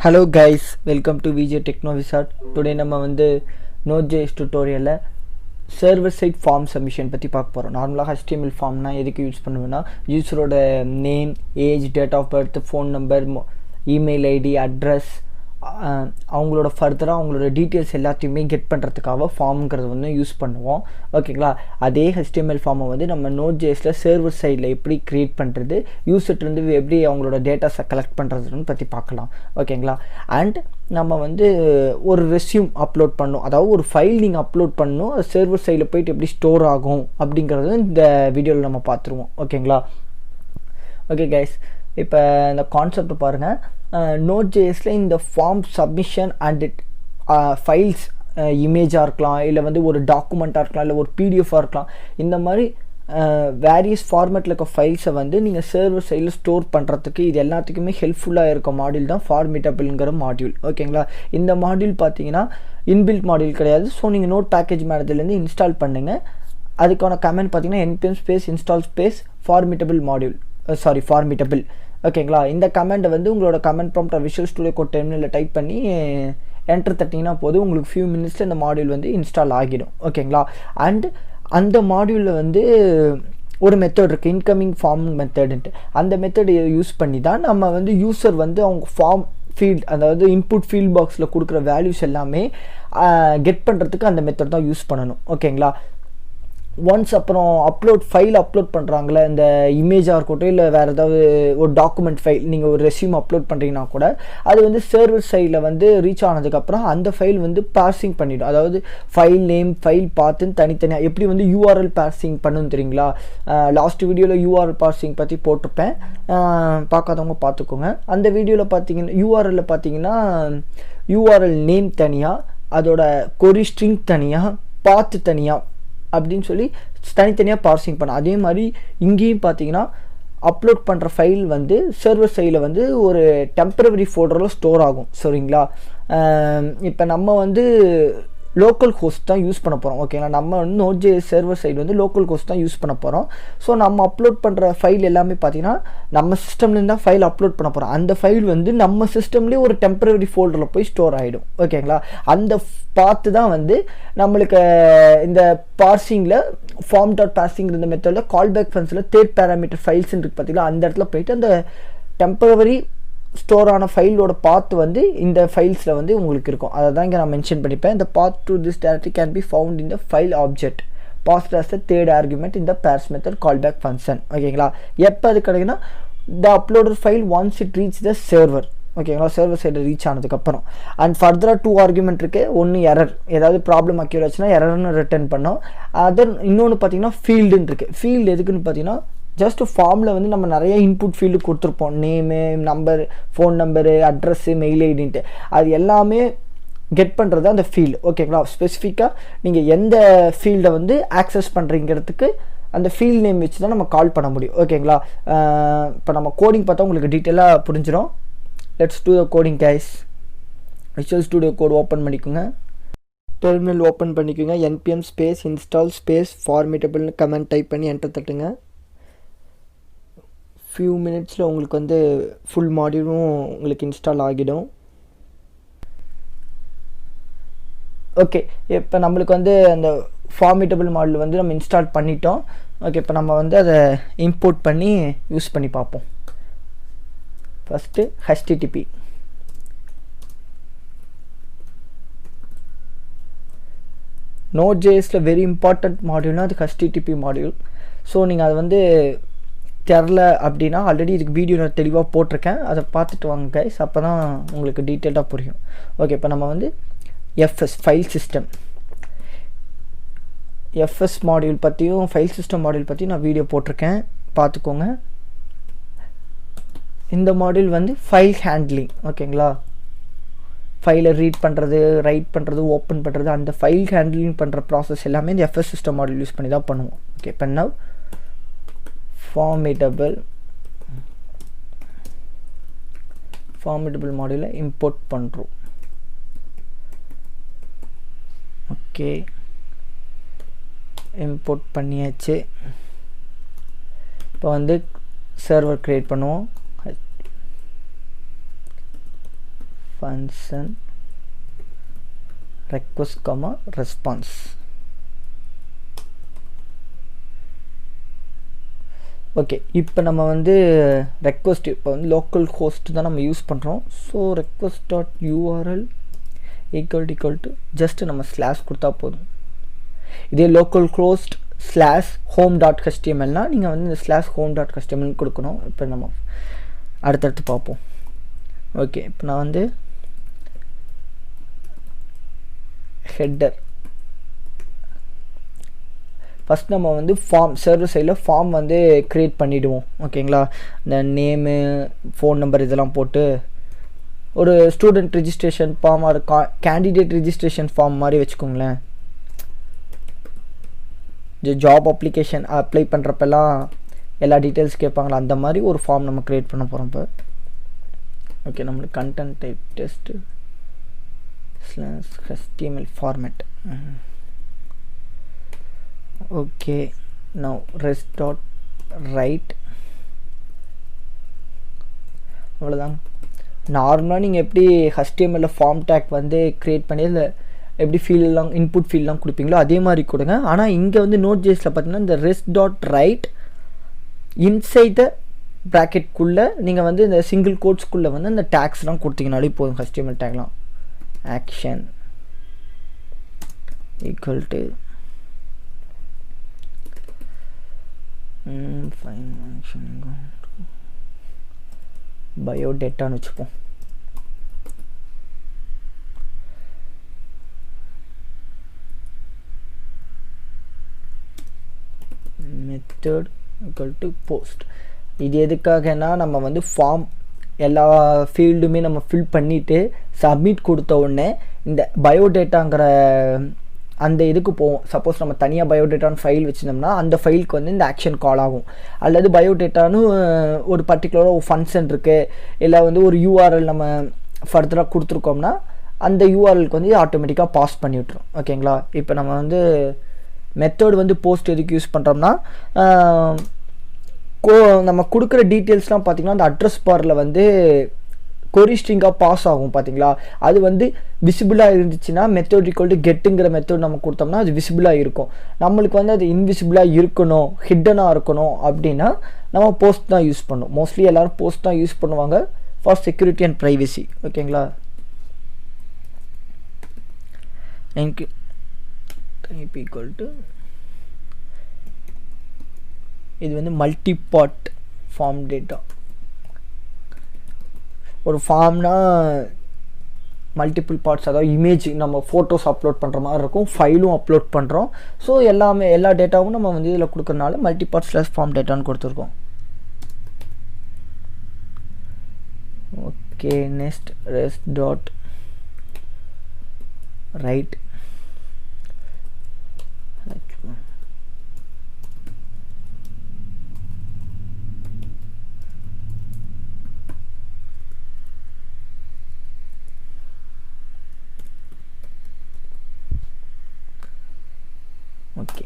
Hello guys, welcome to VJ Techno Wizard. Today நம்ம வந்து Node.js tutorialல server side form submission பத்தி பார்க்க போறோம். நார்மலா HTML ஃபார்ம்னா எதுக்கு யூஸ் பண்ணுவேன்னா யூசரோட name, age, date of birth, phone number, email ID, address, அவங்களோட ஃபர்தராக அவங்களோட டீட்டெயில்ஸ் எல்லாத்தையுமே கெட் பண்ணுறதுக்காக ஃபார்ம்ங்கிறது வந்து யூஸ் பண்ணுவோம். ஓகேங்களா, அதே HTML ஃபார்மை வந்து நம்ம Node.jsல சர்வர் சைடில் எப்படி க்ரியேட் பண்ணுறது, யூசர்லேருந்து எப்படி அவங்களோட டேட்டாஸை கலெக்ட் பண்ணுறதுன்னு பற்றி பார்க்கலாம். ஓகேங்களா, அண்ட் நம்ம வந்து ஒரு ரெஸ்யூம் அப்லோட் பண்ணணும், அதாவது ஒரு ஃபைல் நீங்கள் அப்லோட் பண்ணணும், அது சர்வர் சைடில் போயிட்டு எப்படி ஸ்டோர் ஆகும் அப்படிங்கிறது இந்த வீடியோவில் நம்ம பார்த்துருவோம். ஓகேங்களா, ஓகே கைஸ், இப்போ இந்த கான்செப்ட் பாருங்கள். Node.jsல இந்த ஃபார்ம் சப்மிஷன் அண்ட் ஃபைல்ஸ் இமேஜாக இருக்கலாம், இல்லை வந்து ஒரு டாக்குமெண்ட்டாக இருக்கலாம், இல்லை ஒரு பிடிஎஃபாக இருக்கலாம், இந்த மாதிரி வேரியஸ் ஃபார்மேட்டில் இருக்க ஃபைல்ஸை வந்து நீங்கள் சர்வர் சைடில் ஸ்டோர் பண்ணுறதுக்கு இது எல்லாத்துக்குமே ஹெல்ப்ஃபுல்லாக இருக்க மாடியூல் தான் ஃபார்மேட்டபிள்ங்கிற மாடியூல். ஓகேங்களா, இந்த மாடியூல் பார்த்தீங்கன்னா இன்பில்ட் மாடியூல் கிடையாது. ஸோ நீங்கள் நோட் பேக்கேஜ் மேனேஜர்லேருந்து இன்ஸ்டால் பண்ணுங்கள். அதுக்கான கமெண்ட் பார்த்தீங்கன்னா npm space install space formattable module, formattable. ஓகேங்களா, இந்த கமெண்ட்டை வந்து உங்களோட command prompt visual studio code டெர்மினலில் டைப் பண்ணி என்டர் தட்டிங்கன்னா போதும், உங்களுக்கு ஃபியூ மினிட்ஸில் இந்த மாடியூல் வந்து இன்ஸ்டால் ஆகிடும். ஓகேங்களா, அண்ட் அந்த மாடியூலில் வந்து ஒரு மெத்தட் இருக்குது, இன்கமிங் ஃபார்ம் மெத்தடுன்ட்டு. அந்த மெத்தட் யூஸ் பண்ணி தான் நம்ம வந்து யூசர் வந்து அவங்க ஃபார்ம் ஃபீல்ட், அதாவது இன்புட் ஃபீல்ட் பாக்ஸில் கொடுக்குற வேல்யூஸ் எல்லாமே கெட் பண்ணுறதுக்கு அந்த மெத்தட் தான் யூஸ் பண்ணணும். ஓகேங்களா, ஒன்ஸ் அப்புறம் ஃபைல் அப்லோட் பண்ணுறாங்களே, இந்த இமேஜாக இருக்கட்டும், இல்லை வேறு ஏதாவது ஒரு டாக்குமெண்ட் ஃபைல், நீங்கள் ஒரு ரெஸ்யூம் அப்லோட் பண்ணுறீங்கன்னா கூட அது வந்து சர்வர் சைடில் வந்து ரீச் ஆனதுக்கப்புறம் அந்த ஃபைல் வந்து பார்சிங் பண்ணிவிடும். அதாவது ஃபைல் நேம், ஃபைல் பார்த்துன்னு தனித்தனியாக எப்படி வந்து யூஆர்எல் பார்சிங் பண்ணுன்னு தெரியுங்களா? லாஸ்ட் வீடியோவில் யூஆர்எல் பார்சிங் பற்றி போட்டிருப்பேன், பார்க்காதவங்க பார்த்துக்கோங்க. அந்த வீடியோவில் பார்த்தீங்கன்னா யூஆர்எல்லில் பார்த்தீங்கன்னா யூஆர்எல் நேம் தனியாக, அதோட கொரி ஸ்ட்ரிங் தனியாக, பாத்து தனியாக அப்படின்னு சொல்லி தனித்தனியாக பார்சிங் பண்ண. அதே மாதிரி இங்கேயும் பார்த்தீங்கன்னா அப்லோட் பண்ணுற ஃபைல் வந்து சர்வர் சைடில் வந்து ஒரு டெம்பரவரி ஃபோல்டரில் ஸ்டோர் ஆகும். சரிங்களா, இப்போ நம்ம வந்து லோக்கல் ஹோஸ்ட் தான் யூஸ் பண்ண போகிறோம். ஓகேங்களா, நம்ம வந்து Node.js சர்வர் சைடு வந்து லோக்கல் ஹோஸ்ட் தான் யூஸ் பண்ண போகிறோம். ஸோ நம்ம அப்லோட் பண்ணுற ஃபைல் எல்லாமே பார்த்தீங்கன்னா நம்ம சிஸ்டம்லேருந்து தான் ஃபைல் அப்லோட் பண்ண போகிறோம். அந்த ஃபைல் வந்து நம்ம சிஸ்டம்லேயே ஒரு டெம்பரவரி ஃபோல்டரில் போய் ஸ்டோர் ஆகிடும். ஓகேங்களா, அந்த பார்த்து தான் வந்து நம்மளுக்கு இந்த பார்சிங்கில் ஃபார்ம் டாட் பார்சிங்கிற இந்த மெத்தடில் கால்பேக் ஃபங்க்ஷனில் தேர்ட் பேராமீட்டர் ஃபைல்ஸ் இருக்குது பார்த்தீங்களா, அந்த இடத்துல போயிட்டு அந்த டெம்பரவரி ஸ்டோர் ஆன ஃபைலோட பாத் வந்து இந்த ஃபைல்ஸில் வந்து உங்களுக்கு இருக்கும். அதை தான் இங்கே நான் மென்ஷன் பண்ணிப்பேன். இந்த path to this directory can be found in the file object passed as the third argument இந்த பேர்ஸ் மெத்தட் கால்பேக் ஃபங்க்ஷன். ஓகேங்களா, எப்போ அது கிடைக்குன்னா the uploaded file once it reach the server. ஓகேங்களா, சர்வர் சைடு ரீச் ஆனதுக்கப்புறம் and ஃபர்தராக 2 argument இருக்குது. ஒன்று எரர், ஏதாவது ப்ராப்ளம் அக்யூர் ஆச்சுன்னா எரர்னு ரிட்டர்ன் பண்ணோம். அதர் இன்னொன்று பார்த்தீங்கன்னா ஃபீல்டுன்னு இருக்குது. ஃபீல்டு எதுக்குன்னு பார்த்தீங்கன்னா ஜஸ்ட் ஃபார்மில் வந்து நம்ம நிறைய இன்புட் ஃபீல்டு கொடுத்துருப்போம், name, number, phone number, address, mail ஐடின்ட்டு. அது எல்லாமே கெட் பண்ணுறது அந்த ஃபீல்டு. ஓகேங்களா, ஸ்பெசிஃபிக்காக நீங்கள் எந்த ஃபீல்டை வந்து ஆக்சஸ் பண்ணுறீங்கிறதுக்கு அந்த ஃபீல்ட் நேம் வச்சு தான் நம்ம கால் பண்ண முடியும். ஓகேங்களா, இப்போ நம்ம கோடிங் பார்த்தா உங்களுக்கு டீட்டெயிலாக புரிஞ்சிடும். Let's do the coding guys. Visual studio code open பண்ணிக்கோங்க, டெர்மினல் ஓப்பன் பண்ணிக்கோங்க, npm ஸ்பேஸ் இன்ஸ்டால் ஸ்பேஸ் ஃபார்மேட்டபிள்னு கமெண்ட் டைப் பண்ணி என்டர் தட்டுங்க. ஃபியூ மினிட்ஸில் உங்களுக்கு வந்து ஃபுல் மாடியூலும் உங்களுக்கு இன்ஸ்டால் ஆகிடும். ஓகே, இப்போ நம்மளுக்கு வந்து அந்த ஃபார்மேட்டபிள் மாடியூல் வந்து நம்ம இன்ஸ்டால் பண்ணிட்டோம். ஓகே, இப்போ நம்ம வந்து அதை இம்போர்ட் பண்ணி யூஸ் பண்ணி பார்ப்போம். First HTTP. Node.jsல வெரி இம்பார்ட்டண்ட் மாடியூல்னால் அது HTTP மாடியூல். ஸோ நீங்கள் அதை வந்து தெரில அப்படின்னா ஆல்ரெடி இதுக்கு வீடியோ நான் தெளிவாக போட்டிருக்கேன், அதை பார்த்துட்டு வாங்க கைஸ், அப்போ தான் உங்களுக்கு டீட்டெயிலாக புரியும். ஓகே, இப்போ நம்ம வந்து FS file system, FS module பற்றியும் ஃபைல் சிஸ்டம் மாடியூல் பற்றியும் நான் வீடியோ போட்டிருக்கேன், பார்த்துக்கோங்க. இந்த மாடியூல் வந்து ஃபைல் ஹேண்ட்லிங். ஓகேங்களா, ஃபைலை ரீட் பண்ணுறது, ரைட் பண்ணுறது, ஓப்பன் பண்ணுறது, அந்த ஃபைல் ஹேண்ட்லிங் பண்ணுற ப்ராசஸ் எல்லாமே இந்த FS சிஸ்டம் மாடியூல் யூஸ் பண்ணி தான் பண்ணுவோம். ஓகே, இப்போ நவ் ஃபார்மேட்டபிள் மாடியூலை இம்போர்ட் பண்ணுறோம். ஓகே, இம்போர்ட் பண்ணியாச்சு. இப்போ வந்து சர்வர் க்ரியேட் பண்ணுவோம். function request comma response. Okay, இப்போ நம்ம வந்து ரெக்வஸ்ட் இப்போ வந்து லோக்கல் ஹோஸ்ட் தான் நம்ம யூஸ் பண்ணுறோம். So request dot URL equal to just நம்ம ஸ்லாஷ் கொடுத்தா போதும். இதே localhost slash home dot ஹெச்டிஎம்எல்னால் நீங்கள் வந்து இந்த ஸ்லாஷ் ஹோம் டாட் ஹெச்டிஎம்எல் கொடுக்கணும். இப்போ நம்ம அடுத்தடுத்து பார்ப்போம். ஓகே, இப்போ நான் வந்து ஹெட்டர் ஃபஸ்ட் நம்ம வந்து ஃபார்ம் சர்வர் சைடில் ஃபார்ம் வந்து க்ரியேட் பண்ணிவிடுவோம். ஓகேங்களா, இந்த நேமு ஃபோன் நம்பர் இதெல்லாம் போட்டு ஒரு ஸ்டூடெண்ட் ரிஜிஸ்ட்ரேஷன் ஃபார்ம் ஒரு கேண்டிடேட் ரிஜிஸ்ட்ரேஷன் ஃபார்ம் மாதிரி வச்சுக்கோங்களேன். ஜாப் அப்ளிகேஷன் அப்ளை பண்ணுறப்பெல்லாம் எல்லா டீட்டெயில்ஸ் கேட்பாங்களா, அந்த மாதிரி ஒரு ஃபார்ம் நம்ம க்ரியேட் பண்ண போகிறோம். இப்போ ஓகே, நம்மளுக்கு content type test HTML format. Okay, now rest dot right. அவ்வளோதான். நார்மலாக நீங்கள் எப்படி HTML ஃபார்ம் டேக் வந்து க்ரியேட் பண்ணி இல்லை எப்படி ஃபீல்டெலாம் இன்புட் ஃபீல்டெலாம் கொடுப்பீங்களோ அதே மாதிரி கொடுங்க. ஆனால் இங்கே வந்து Node.jsல பார்த்தீங்கன்னா இந்த rest dot write inside the ப்ராக்கெட்குள்ளே நீங்கள் வந்து இந்த சிங்கிள் கோட்ஸ்குள்ளே வந்து இந்த டேக்ஸ்லாம் கொடுத்தீங்கனாலே போதும். HTML டேக்லாம் action equal to fine action பயோடேட்டான்னு வச்சுப்போம். Method equal to post. இது எதுக்காகனா நம்ம வந்து ஃபார்ம் எல்லா ஃபீல்டுமே நம்ம ஃபில் பண்ணிவிட்டு சப்மிட் கொடுத்த உடனே இந்த பயோடேட்டாங்கிற அந்த இதுக்கு போவோம். சப்போஸ் நம்ம தனியாக பயோடேட்டான்னு ஃபைல் வச்சுருந்தோம்னா அந்த ஃபைலுக்கு வந்து இந்த ஆக்ஷன் கால் ஆகும். அல்லது பயோடேட்டான்னு ஒரு பர்டிகுலராக ஒரு ஃபங்க்ஷன் இருக்குது, இல்லை வந்து ஒரு யூஆர்எல் நம்ம ஃபர்தராக கொடுத்துருக்கோம்னா அந்த யூஆர்எலுக்கு வந்து ஆட்டோமேட்டிக்காக பாஸ் பண்ணி விட்டுரும். ஓகேங்களா, இப்போ நம்ம வந்து மெத்தட் வந்து போஸ்ட் எதுக்கு யூஸ் பண்ணுறோம்னா நம்ம கொடுக்குற டீட்டெயில்ஸ்லாம் பார்த்திங்கன்னா அந்த அட்ரஸ் பாரில் வந்து கொரி ஸ்ட்ரிங்காக பாஸ் ஆகும் பார்த்தீங்களா. அது வந்து விசிபிளாக இருந்துச்சுன்னா மெத்தட் ஈக்குவல் டு கெட்டுங்கிற மெத்தட் நம்ம கொடுத்தோம்னா அது விசிபிளாக இருக்கும். நம்மளுக்கு வந்து அது இன்விசிபிளாக இருக்கணும், ஹிட்டனாக இருக்கணும் அப்படின்னா நம்ம போஸ்ட் தான் யூஸ் பண்ணணும். மோஸ்ட்லி எல்லோரும் போஸ்ட் தான் யூஸ் பண்ணுவாங்க ஃபார் செக்யூரிட்டி அண்ட் ப்ரைவசி. ஓகேங்களா, டைப் ஈக்குவல் டு இது வந்து மல்டி பார்ட் ஃபார்ம் டேட்டா. ஒரு ஃபார்ம்னா மல்டிபிள் பார்ட்ஸ், அதாவது இமேஜ் நம்ம ஃபோட்டோஸ் அப்லோட் பண்ணுற மாதிரி இருக்கும், ஃபைலும் அப்லோட் பண்ணுறோம். ஸோ எல்லா டேட்டாவும் நம்ம வந்து இதில் கொடுக்குறனால மல்டி பார்ட் ஸ்லாஷ் ஃபார்ம் டேட்டான்னு கொடுத்துருக்கோம். Okay, next rest dot right. Okay,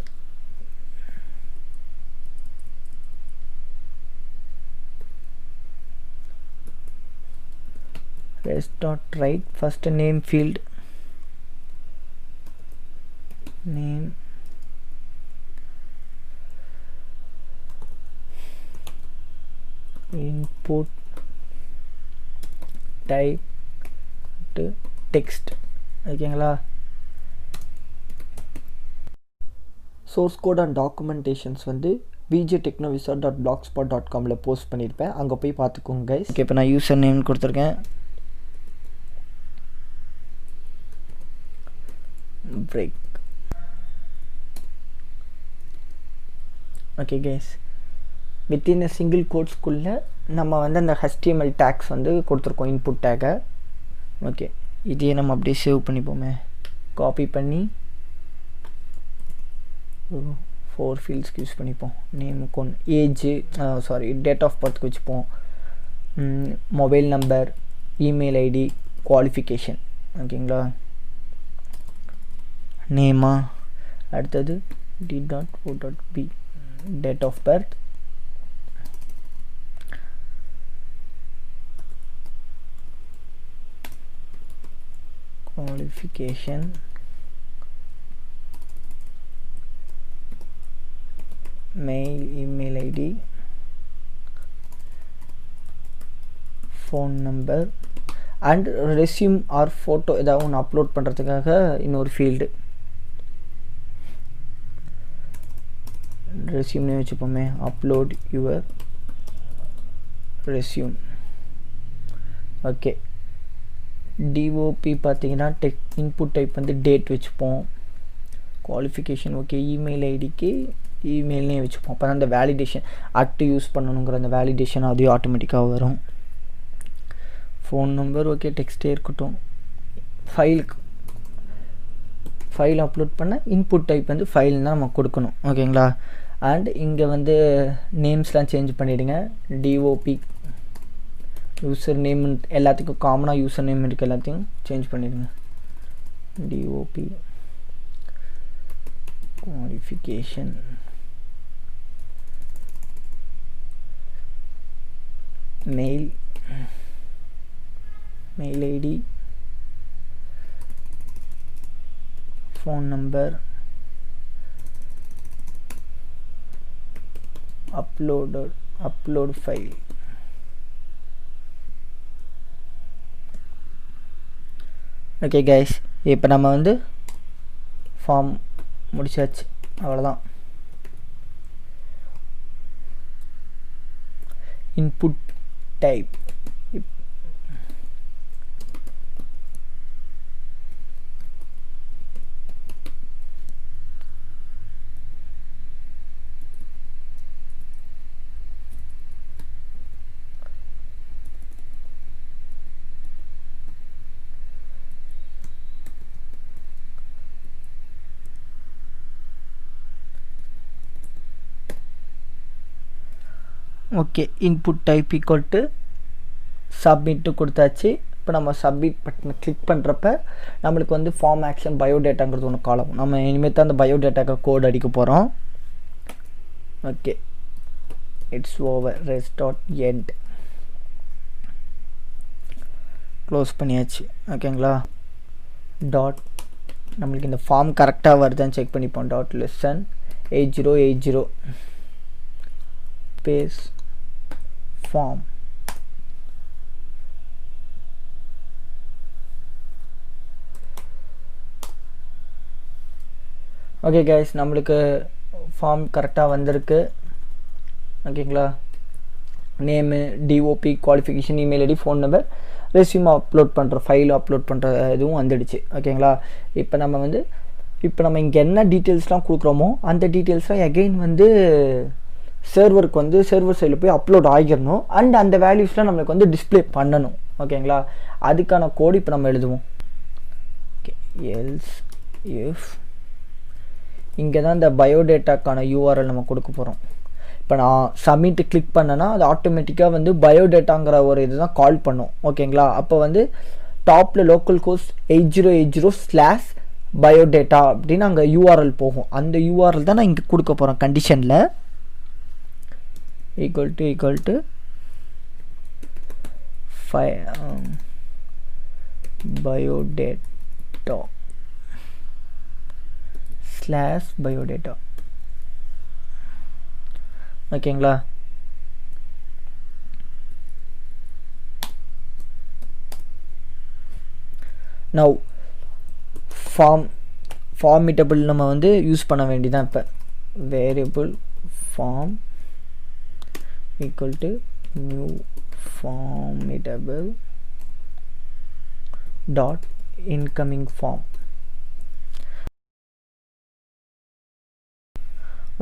rest dot write first name field, name, input type to text. ஓகேங்களா, சோர்ஸ் கோட் அண்ட் டாக்குமெண்டேஷன்ஸ் வந்து vjtechnovisa.blogspot.comல போஸ்ட் பண்ணியிருப்பேன், அங்கே போய் பார்த்துக்கோங்க கைஸ். ஓகே, இப்போ நான் யூசர் நேம் கொடுத்துருக்கேன். Break. Okay guys, within a single கோட்ஸ்குள்ளே நம்ம வந்து அந்த HTML டேக்ஸ் வந்து கொடுத்துருக்கோம், இன்புட் டேக்கை. ஓகே, இதையே நம்ம அப்படியே சேவ் பண்ணிப்போமே. காப்பி பண்ணி 4 ஃபீல்ட்ஸ்க்கு யூஸ் பண்ணிப்போம். நேமுக்கு ஒன்று, ஏஜ் டேட் ஆஃப் பர்த்க்கு வச்சுப்போம், mobile number, email ID, qualification. ஓகேங்களா, நேமா, அடுத்தது d.o.b date of birth, qualification, mail, email id, phone number and resume or photo ஏதாவது ஒன்று அப்லோட் பண்ணுறதுக்காக இன்னொரு ஃபீல்டு ரெஸ்யூம்னே வச்சுப்போமே. Upload your resume. Okay. DOB பார்த்தீங்கன்னா இன்புட் டைப் வந்து டேட் வச்சுப்போம். Qualification okay. இமெயில் ஐடிக்கு இமெயில்னே வச்சுப்போம். அப்போ தான் அந்த வேலிடேஷன் அட்டு யூஸ் பண்ணணுங்கிற அந்த வேலிடேஷன் அதையும் ஆட்டோமேட்டிக்காக வரும். ஃபோன் நம்பர் ஓகே, டெக்ஸ்ட்டே இருக்கட்டும். ஃபைல் அப்லோட் பண்ண இன்புட் டைப் வந்து ஃபைல் தான் நம்ம கொடுக்கணும். ஓகேங்களா. அண்ட் இங்கே வந்து நேம்ஸ்லாம் சேஞ்ச் பண்ணிவிடுங்க. டிஓபி யூசர் நேம் எல்லாத்துக்கும் காமனாக யூசர் நேம் இருக்குது, எல்லாத்தையும் சேஞ்ச் பண்ணிவிடுங்க. DOP qualification mail id, phone number, upload file. Okay guys, இப்போ நம்ம வந்து ஃபார்ம் முடிச்சாச்சு. அவ்வளோதான். Input type okay. Input type equal to submit கொடுத்தாச்சு. இப்போ நம்ம சப்மிட் பட்டனை கிளிக் பண்ணுறப்ப நம்மளுக்கு வந்து ஃபார்ம் ஆக்ஷன் பயோடேட்டாங்கிறது ஒன்று காலம். நம்ம இனிமேல் தான் அந்த பயோடேட்டாக்கு கோட் அடிக்க போகிறோம். Okay, it's over. Rest dot end close பண்ணியாச்சு. ஓகேங்களா. டாட் நம்மளுக்கு இந்த ஃபார்ம் கரெக்டாக வருதான்னு செக் பண்ணிப்போம். Dot listen 8080 base form. Okay guys, நம்மளுக்கு ஃபார்ம் கரெக்டாக வந்திருக்கு. ஓகேங்களா. Name, DOB, qualification, email ID, phone number, resume upload பண்ணுற ஃபைல் அப்லோட் பண்ணுற இதுவும் வந்துடுச்சு. ஓகேங்களா. இப்போ நம்ம இங்கே என்ன டீட்டெயில்ஸ்லாம் கொடுக்குறோமோ அந்த டீட்டெயில்ஸ்லாம் எகெயின் வந்து சர்வருக்கு வந்து சர்வர் சைடில் போய் அப்லோட் ஆகிடணும். அண்ட் அந்த வேல்யூஸ்லாம் நம்மளுக்கு வந்து டிஸ்பிளே பண்ணணும். ஓகேங்களா. அதுக்கான கோடு இப்போ நம்ம எழுதுவோம். ஓகே, எல்ஸ் இஃப் இங்கே தான் இந்த பயோடேட்டாக்கான யூஆர்எல் நம்ம கொடுக்க போகிறோம். இப்போ நான் சப்மிட் கிளிக் பண்ணேன்னா அது ஆட்டோமேட்டிக்காக வந்து பயோடேட்டாங்கிற ஒரு இது தான் கால் பண்ணும். ஓகேங்களா. அப்போ வந்து டாப்பில் லோக்கல் கோஸ் 8080/biodata அப்படின்னு அங்கே யூஆர்எல் போகும். அந்த யூஆர்எல் தான் நான் இங்கே கொடுக்க போகிறேன். கண்டிஷனில் equal to biodata/biodata. ஓகேங்களா. நவ் ஃபார்மிட்டபிள் நம்ம வந்து யூஸ் பண்ண வேண்டியதான். இப்போ variable form equal to new formidable dot incoming form.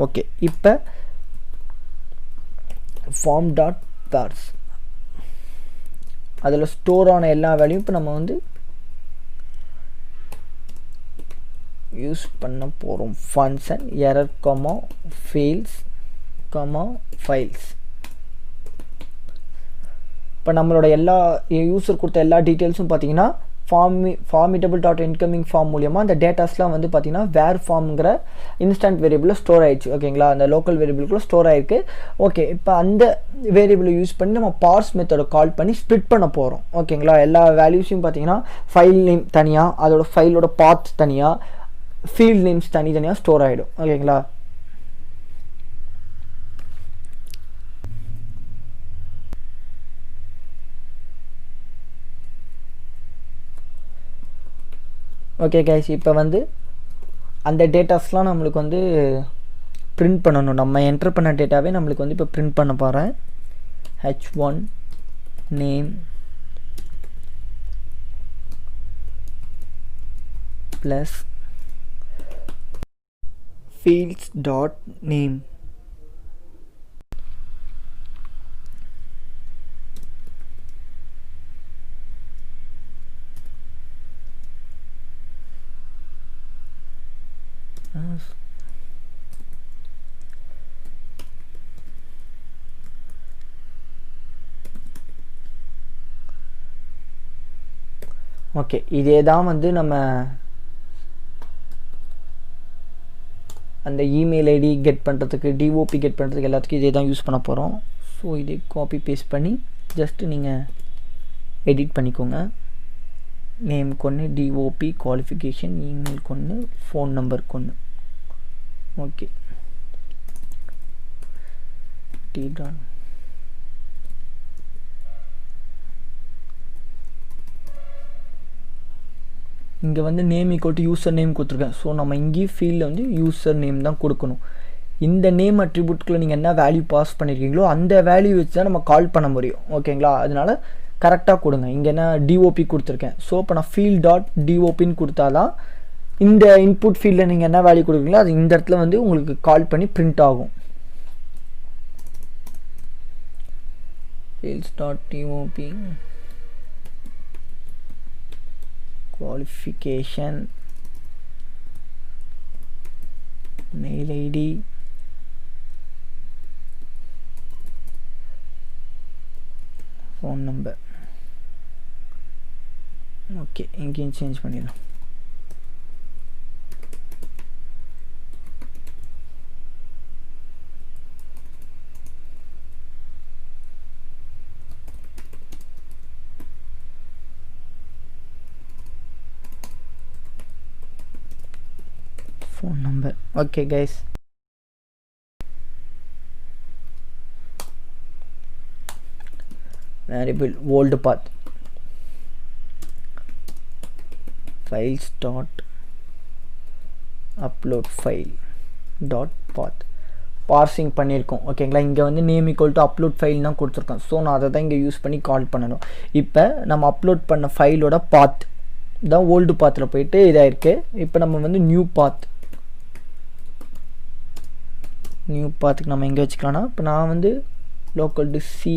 Okay, இப்போ form dot pairs அதில் ஸ்டோர் ஆன எல்லா வேல்யூம் இப்போ நம்ம வந்து யூஸ் பண்ண போகிறோம். Function error comma fields comma files. இப்போ நம்மளோட எல்லா யூசர் கொடுத்த எல்லா டீட்டெயில்ஸும் பார்த்தீங்கன்னா ஃபார்மிட்டபிள் டாட் இன்கமிங் ஃபார்ம் மூலியமாக அந்த டேட்டாஸ்லாம் வந்து பார்த்தீங்கன்னா வேர் ஃபார்ம்ங்கிற இன்ஸ்டன்ட் வேரியபிளில் ஸ்டோர் ஆயிடுச்சு. ஓகேங்களா, அந்த லோக்கல் வேரியபிளுக்குள்ள ஸ்டோர் ஆயிருக்கு. ஓகே, இப்போ அந்த வேரியபிளை யூஸ் பண்ணி நம்ம பார்ஸ் மெத்தடை கால் பண்ணி ஸ்ப்ளிட் பண்ண போகிறோம். ஓகேங்களா, எல்லா வேல்யூஸையும் பார்த்தீங்கன்னா ஃபைல் நேம் தனியாக, அதோட ஃபைலோட பாத் தனியாக, ஃபீல்ட் நேம்ஸ் தனித்தனியாக ஸ்டோர் ஆகிடும். ஓகேங்களா, ஓகே கைஸ், இப்போ வந்து அந்த டேட்டாஸ்லாம் நம்மளுக்கு வந்து பிரிண்ட் பண்ணணும். நம்ம என்டர் பண்ண டேட்டாவே நம்மளுக்கு வந்து இப்போ பிரிண்ட் பண்ண போகிறேன். h1 name plus fields dot name okay, இதே தான் வந்து நம்ம அந்த இமெயில் ஐடி கெட் பண்ணுறதுக்கு, டிஓபி கெட் பண்ணுறதுக்கு எல்லாத்துக்கும் இதே தான் யூஸ் பண்ண போகிறோம். ஸோ இதே காப்பி பேஸ்ட் பண்ணி ஜஸ்ட்டு நீங்கள் எடிட் பண்ணிக்கோங்க. நேம் கொன்று, டிஓபி, குவாலிஃபிகேஷன், இமெயில் கொன்று, ஃபோன் நம்பர் கொன்று. ஓகே, இங்கே வந்து name equal to user name கொடுத்துருக்கேன். ஸோ நம்ம இங்கேயும் ஃபீல்டில் வந்து யூசர் நேம் தான் கொடுக்கணும். இந்த நேம் அட்ரிபியூட்குள்ளே நீங்கள் என்ன வேல்யூ பாஸ் பண்ணியிருக்கீங்களோ அந்த வேல்யூ வச்சு தான் நம்ம கால் பண்ண முடியும். ஓகேங்களா, அதனால் கரெக்டாக கொடுங்க. இங்கே என்ன டிஓபி கொடுத்துருக்கேன். ஸோ இப்போ நான் ஃபீல்ட் டாட் டிஓபின்னு கொடுத்தா தான் இந்த இன்புட் ஃபீல்டில் நீங்கள் என்ன வேல்யூ கொடுக்குறீங்களோ அது இந்த இடத்துல வந்து உங்களுக்கு கால் பண்ணி பிரிண்ட் ஆகும். fields dot DOP qualification, mail ID, phone number. Okay, இங்கேயும் சேஞ்ச் பண்ணிடலாம். phone number. Okay guys, variable old path, files dot upload file dot path parsing பண்ணியிருக்கோம். ஓகேங்களா, இங்கே வந்து name equal to upload file தான் கொடுத்துருக்கோம். ஸோ நான் அதை தான் இங்கே யூஸ் பண்ணி கால் பண்ணணும். இப்போ நம்ம அப்லோட் பண்ண ஃபைலோட பாத் தான் ஓல்டு பாத்தில் போயிட்டு இதாகிருக்கு. இப்போ நம்ம வந்து நியூ பாத்துக்கு நம்ம எங்கே வச்சுக்கலாம்னா, இப்போ நான் வந்து local to C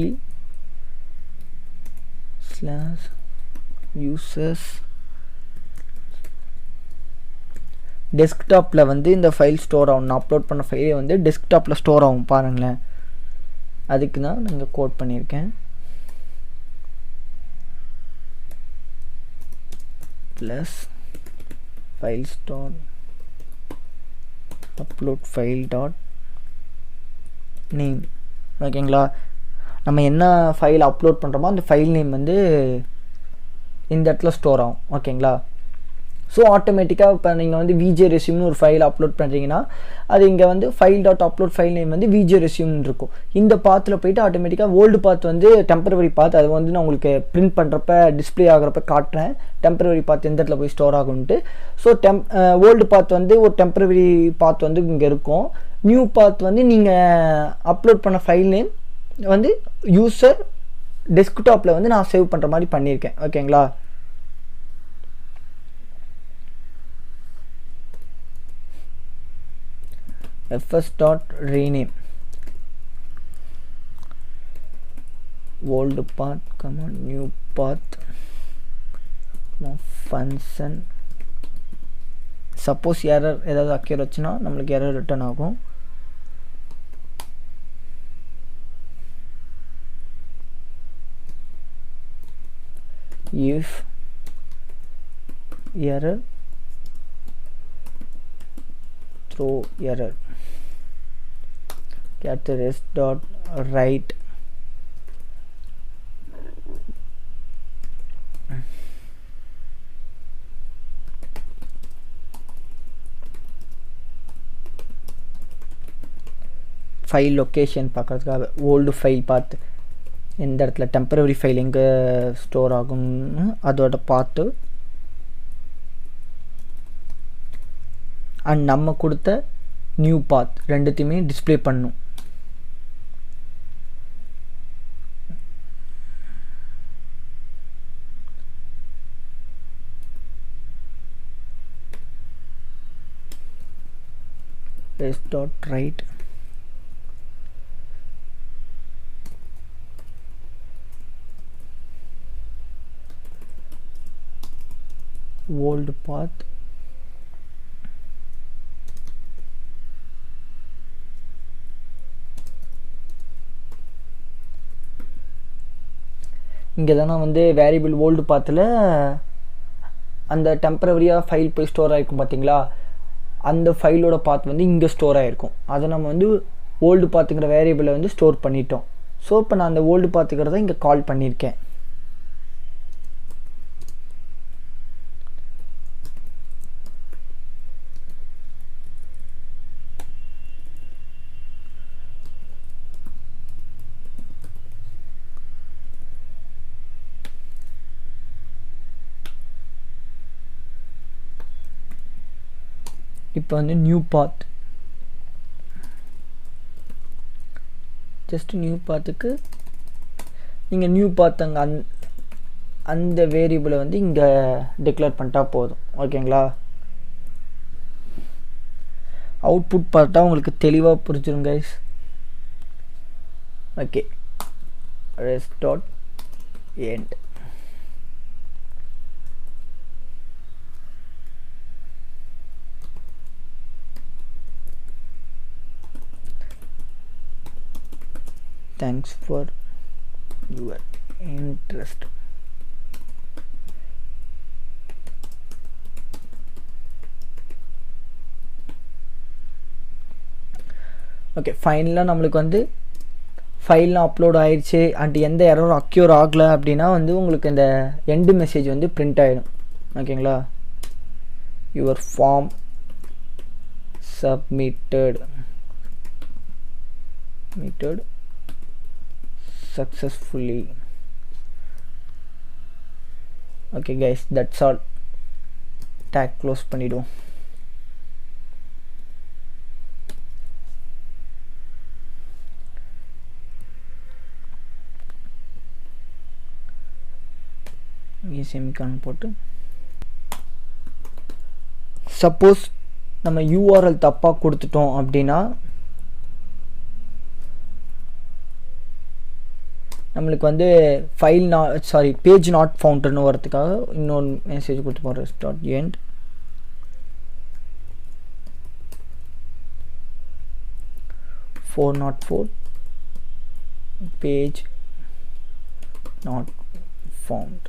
slash users டெஸ்க்டாப்பில் வந்து இந்த ஃபைல் ஸ்டோர் ஆகும். நான் அப்லோட் பண்ண ஃபைலே வந்து டெஸ்க்டாப்பில் ஸ்டோர் ஆகும் பாருங்களேன். அதுக்கு தான் நான் இங்கே கோட் பண்ணியிருக்கேன். Plus file store upload file dot name. ஓகேங்களா, நம்ம என்ன ஃபைல் அப்லோட் பண்ணுறோமோ அந்த ஃபைல் நேம் வந்து இந்த இடத்துல ஸ்டோர் ஆகும். ஓகேங்களா, ஸோ ஆட்டோமேட்டிக்காக இப்போ நீங்கள் வந்து விஜே ரெஸ்யூம்னு ஒரு ஃபைல் அப்லோட் பண்ணுறீங்கன்னா அது இங்கே வந்து file dot upload file name வந்து விஜே ரெஸ்யூம்னு இருக்கும். இந்த பாத்தில் போய்ட்டு ஆட்டோமேட்டிக்காக ஓல்டு பாத் வந்து டெம்பரவரி பாத், அது வந்து நான் உங்களுக்கு பிரிண்ட் பண்ணுறப்ப டிஸ்பிளே ஆகிறப்ப காட்டுறேன் டெம்பரவரி பாத் எந்த இடத்துல போய் ஸ்டோர் ஆகும்ட்டு. ஸோ ஓல்டு பாத் வந்து ஒரு டெம்பரவரி பாத் வந்து இங்கே இருக்கும். நியூ பாத் வந்து நீங்கள் அப்லோட் பண்ண ஃபைல் நேம் வந்து யூசர் டெஸ்க்டாப்பில் வந்து நான் சேவ் பண்ணுற மாதிரி பண்ணியிருக்கேன். ஓகேங்களா, fs dot rename old path comma new path function. Suppose error ஏதாவது அக்கேர் வச்சுன்னா நம்மளுக்கு எரர் ரிட்டர்ன் ஆகும். if error, throw error. Get the rest dot write file location பார்க்கறதுக்காக ஓல்டு ஃபைல் பார்த்து எந்த இடத்துல டெம்பரரி ஃபைல் எங்கே ஸ்டோர் ஆகும்னு அதோட பார்த்து அண்ட் நம்ம கொடுத்த நியூ பாத் ரெண்டுத்தையுமே டிஸ்பிளே பண்ணும். write old path இங்கே தானே வந்து வேரியபிள் ஓல்டு பாத்தில் அந்த டெம்பரவரியாக ஃபைல் போய் ஸ்டோர் ஆகிருக்கும் பார்த்தீங்களா, அந்த ஃபைலோட பாத் வந்து இங்கே ஸ்டோர் ஆகிருக்கும். அதை நம்ம வந்து ஓல்டு பாத்துங்கிற வேரியபிளை வந்து ஸ்டோர் பண்ணிட்டோம். ஸோ இப்போ நான் அந்த ஓல்டு பாத்துக்கிறத இங்கே கால் பண்ணியிருக்கேன். இப்போ வந்து நியூ பாத், ஜஸ்ட் நியூ பாத்துக்கு நீங்கள் நியூ பாத் அங்கே அந்த வேரியபிளை வந்து இங்கே டிக்ளேர் பண்ணிட்டா போதும். ஓகேங்களா, அவுட்புட் பார்த்தா உங்களுக்கு தெளிவாக புரிஞ்சிடும் guys. Okay, rest dot end. Thanks for your interest. Okay, ஃபைனலாக நம்மளுக்கு வந்து ஃபைல்லாம் அப்லோட் ஆயிடுச்சு அண்ட் எந்த எரரும் அக்யூர் ஆகலை அப்படின்னா வந்து உங்களுக்கு இந்த எண்டு மெசேஜ் வந்து பிரிண்ட் ஆகிடும். ஓகேங்களா, your form submitted successfully. Okay guys, that's all. tag close பண்ணிடுவோம். இங்கே செமிகாலன் போட்டு சப்போஸ் நம்ம URL தப்பாக கொடுத்துட்டோம் அப்படின்னா நம்மளுக்கு வந்து பேஜ் நாட் ஃபவுண்டர்னு வரதுக்காக இன்னொரு மெசேஜ் கொடுத்து போகிறோம். Dot end (404) page not found.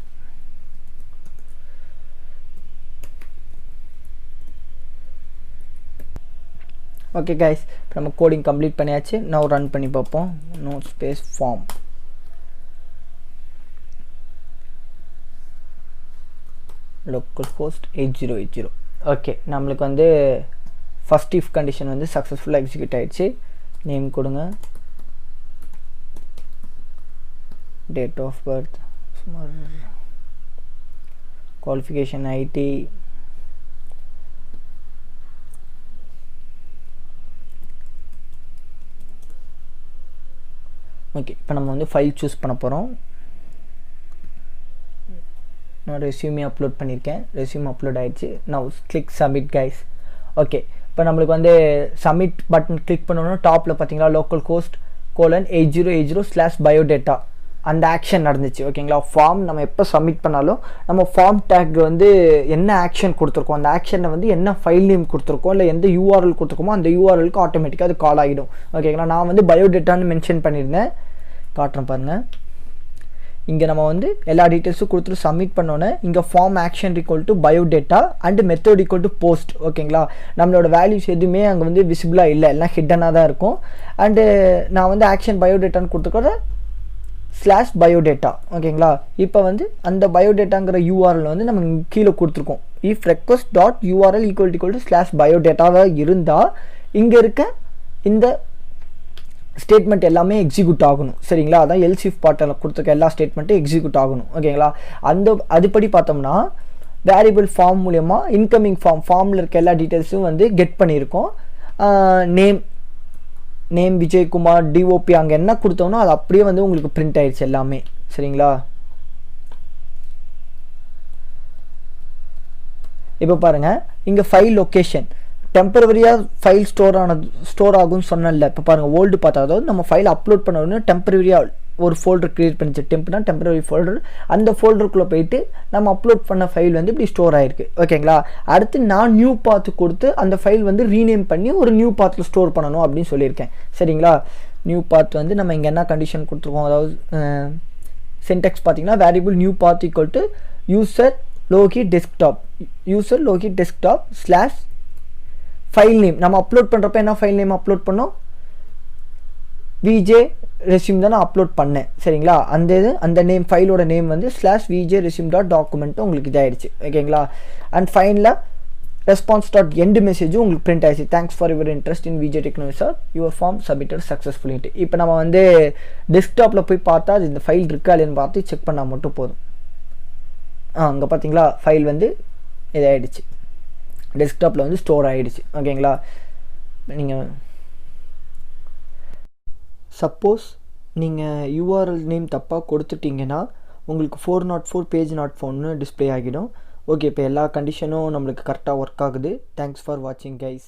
Okay guys, இப்போ நம்ம கோடிங் கம்ப்ளீட் பண்ணியாச்சு. நவ் ரன் பண்ணி பார்ப்போம். Node space form localhost 8080. ஓகே, நம்மளுக்கு வந்து ஃபஸ்ட் இஃப் கண்டிஷன் வந்து சக்ஸஸ்ஃபுல்லாக எக்ஸிக்யூட் ஆகிடுச்சு. நேம் கொடுங்க, date of birth, qualification ID, okay. இப்போ நம்ம வந்து ஃபைல் சூஸ் பண்ண போகிறோம். நான் ரெஸ்யூமே அப்லோட் பண்ணியிருக்கேன். ரெஸ்யூம் அப்லோட் ஆகிடுச்சு. நான் கிளிக் சப்மிட் கைஸ். ஓகே, இப்போ நம்மளுக்கு வந்து சப்மிட் பட்டன் கிளிக் பண்ணணும். டாப்பில் பார்த்தீங்களா localhost 8080/biodata அந்த ஆக்ஷன் நடந்துச்சு. ஓகேங்களா, ஃபார்ம் நம்ம எப்போ சப்மிட் பண்ணாலும் நம்ம ஃபார்ம் டேக் வந்து என்ன ஆக்ஷன் கொடுத்துருக்கோம், அந்த ஆக்ஷனை வந்து என்ன ஃபைல் நேம் கொடுத்துருக்கோம், இல்லை எந்த யூஆர்எல் கொடுத்துருக்கோமோ அந்த யூஆர்எலுக்கு ஆட்டோமேட்டிக்காக அது கால் ஆகிடும். ஓகேங்களா, நான் வந்து பயோடேட்டான்னு மென்ஷன் பண்ணியிருந்தேன், காட்டுறேன் பாருங்கள். இங்கே நம்ம வந்து எல்லா டீட்டெயில்ஸும் கொடுத்துட்டு சப்மிட் பண்ணோன்னே இங்கே form action equal to biodata and method equal to post. ஓகேங்களா, நம்மளோட வேல்யூஸ் எதுவுமே அங்கே வந்து விசிபிளாக இல்லை, எல்லாம் ஹிட்டனாக தான் இருக்கும். அண்டு நான் வந்து ஆக்ஷன் பயோடேட்டான்னு கொடுத்துருக்கோட /biodata. ஓகேங்களா, இப்போ வந்து அந்த பயோடேட்டாங்கிற யூஆர்எல் வந்து நம்ம கீழே கொடுத்துருக்கோம். If request dot URL equal to /biodataவாக இருந்தால் இங்கே இருக்க இந்த ஸ்டேட்மெண்ட் எல்லாமே எக்ஸிக்யூட் ஆகணும். சரிங்களா, அதான் எல்ஸ் இஃப் பார்ட்டில் கொடுத்துருக்க எல்லா ஸ்டேட்மெண்ட்டும் எக்ஸிக்யூட் ஆகணும். ஓகேங்களா, அதுபடி பார்த்தோம்னா வேரியபிள் ஃபார்ம் மூலயமா இன்கமிங் ஃபார்மில் இருக்க எல்லா டீட்டெயில்ஸும் வந்து கெட் பண்ணியிருக்கோம். நேம் விஜயகுமார் டிஓபி அங்கே என்ன கொடுத்தோம்னா அது அப்படியே வந்து உங்களுக்கு பிரிண்ட் ஆயிடுச்சு எல்லாமே. சரிங்களா, இப்போ பாருங்கள் இங்கே ஃபைல் லொக்கேஷன் டெம்பரவரியாக ஃபைல் ஸ்டோர் ஆகும்னு சொன்னல. இப்போ பாருங்கள் ஓல்டு பார்த்தா, அதாவது நம்ம ஃபைல் அப்லோட் பண்ண உடனே டெம்பரவரியாக ஒரு ஃபோல்டர் க்ரியேட் பண்ணிச்சு. டெம்ப்னா டெம்பரரி ஃபோல்டர். அந்த ஃபோல்டருக்குள்ளே போயிட்டு நம்ம அப்லோட் பண்ண ஃபைல் வந்து இப்படி ஸ்டோர் ஆகிருக்கு. ஓகேங்களா, அடுத்து நான் நியூ பாத்து கொடுத்து அந்த ஃபைல் வந்து ரீநேம் பண்ணி ஒரு நியூ பாத்தில் ஸ்டோர் பண்ணணும் அப்படின்னு சொல்லியிருக்கேன். சரிங்களா, நியூ பாத் வந்து நம்ம இங்கே என்ன கண்டிஷன் கொடுத்துருக்கோம், அதாவது சின்டெக்ஸ் பார்த்தீங்கன்னா variable new path equal to user லோகி டெஸ்க்டாப் ஸ்லாஷ் ஃபைல் நேம். நம்ம அப்லோட் பண்ணுறப்ப என்ன ஃபைல் நேம் அப்லோட் பண்ணோம், விஜே ரெஸ்யூம் தான் நான் அப்லோட் பண்ணேன். சரிங்களா, அந்த நேம் ஃபைலோட நேம் வந்து /vjresume.document உங்களுக்கு இதாகிடுச்சு. ஓகேங்களா, அண்ட் ஃபைனில் response.end மெசேஜும் உங்களுக்கு பிரிண்ட் ஆயிடுச்சு. Thanks for your interest in VJ technology, your form submitted சக்ஸஸ்ஃபுல்லிட்டு. இப்போ நம்ம வந்து டெஸ்க்டாப்பில் போய் பார்த்தா அது இந்த ஃபைல் இருக்கா இல்லைன்னு பார்த்து செக் பண்ணால் மட்டும் போதும். அங்கே பார்த்தீங்களா ஃபைல் வந்து இதாகிடுச்சு, டெஸ்க்டாப்பில் வந்து ஸ்டோர் ஆகிடுச்சு. ஓகேங்களா, நீங்கள் சப்போஸ் நீங்கள் யூஆர்எல் நேம் தப்பாக கொடுத்துட்டிங்கன்னா உங்களுக்கு 404 பேஜ் நாட் ஃபவுண்ட்னு டிஸ்பிளே ஆகிடும். ஓகே, இப்போ எல்லா கண்டிஷனும் நம்மளுக்கு கரெக்டாக ஒர்க் ஆகுது. தேங்க்ஸ் ஃபார் வாட்சிங் கைஸ்.